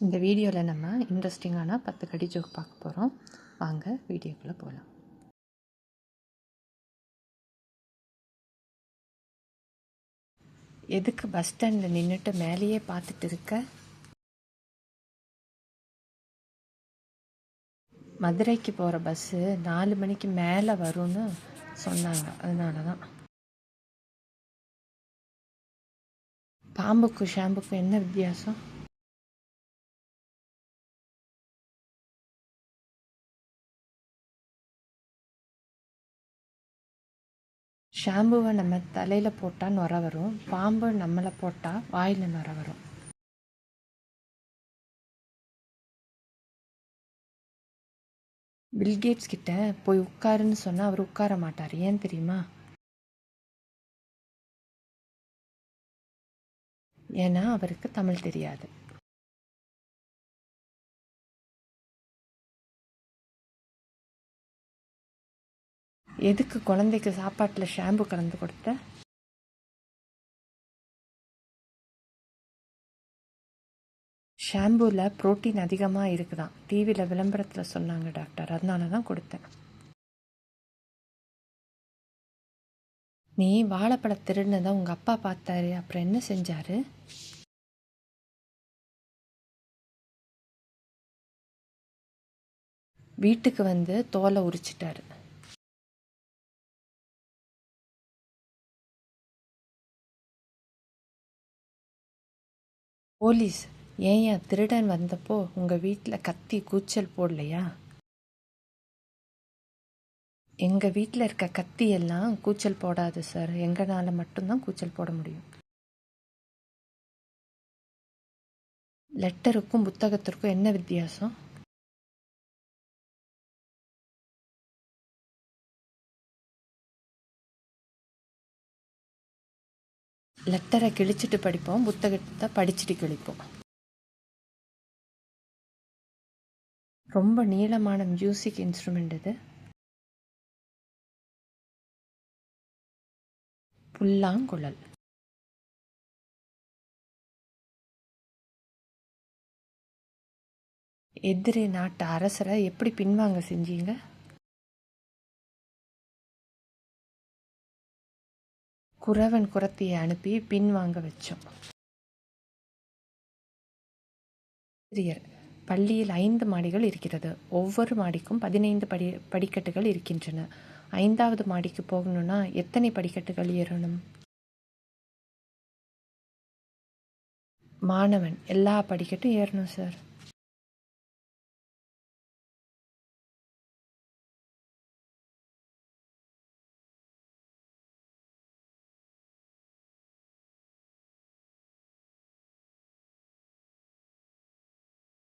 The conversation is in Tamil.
இந்த வீடியோவில் நம்ம இன்ட்ரெஸ்டிங்கான 10 கடி ஜோக் பார்க்க போகிறோம். வாங்க வீடியோக்குள்ளே போகலாம். எதுக்கு பஸ் ஸ்டாண்டில் நின்றுட்டு மேலேயே பார்த்துட்டு இருக்க? மதுரைக்கு போகிற பஸ்ஸு 4 மணிக்கு மேலே வரும்னு சொன்னாங்க, அதனால தான். பாம்புக்கும் ஷாம்புக்கும் என்ன வித்தியாசம்? ஷாம்புவை நம்ம தலையில் போட்டால் நுர வரும், பாம்பு நம்மளை போட்டால் வாயில் நுர வரும். பில்கேட்ஸ் கிட்ட போய் உட்காருன்னு சொன்னால் அவர் உட்கார மாட்டார். ஏன் தெரியுமா? ஏன்னா அவருக்கு தமிழ் தெரியாது. எதுக்கு குழந்தைக்கு சாப்பாட்டில் ஷாம்பு கலந்து கொடுத்த? ஷாம்பூவில் புரோட்டீன் அதிகமாக இருக்குதான், டிவியில் விளம்பரத்தில் சொன்னாங்க டாக்டர், அதனால தான் கொடுத்தேன். நீ வாழைப்பழ திருடினதை உங்கள் அப்பா பார்த்தாரு, அப்புறம் என்ன செஞ்சாரு? வீட்டுக்கு வந்து தோலை உரிச்சிட்டாரு. போலீஸ் ஏன் திருடன் வந்தப்போ உங்கள் வீட்டில் கத்தி கூச்சல் போடலையா? எங்கள் வீட்டில் இருக்க கத்தி எல்லாம் கூச்சல் போடாது சார், எங்களால் மட்டும்தான் கூச்சல் போட முடியும். லெட்டருக்கும் புத்தகத்திற்கும் என்ன வித்தியாசம்? லெட்டரை கிழிச்சிட்டு படிப்போம், புத்தகத்தை படிச்சுட்டு கிழிப்போம். ரொம்ப நீளமான மியூசிக் இன்ஸ்ட்ருமெண்ட் இது. புல்லாங்குழல். எதிரி நாட்டு அரசரை எப்படி பின்வாங்க செஞ்சீங்க? குறவன் குறத்தியை அனுப்பி பின்வாங்க வச்சோம். ஆசிரியர், பள்ளியில் 5 மாடிகள் இருக்கிறது. ஒவ்வொரு மாடிக்கும் 15 படிக்கட்டுகள் இருக்கின்றன. 5வது மாடிக்கு போகணும்னா எத்தனை படிக்கட்டுகள் ஏறணும்? மாணவன், எல்லா படிக்கட்டும் ஏறணும் சார்.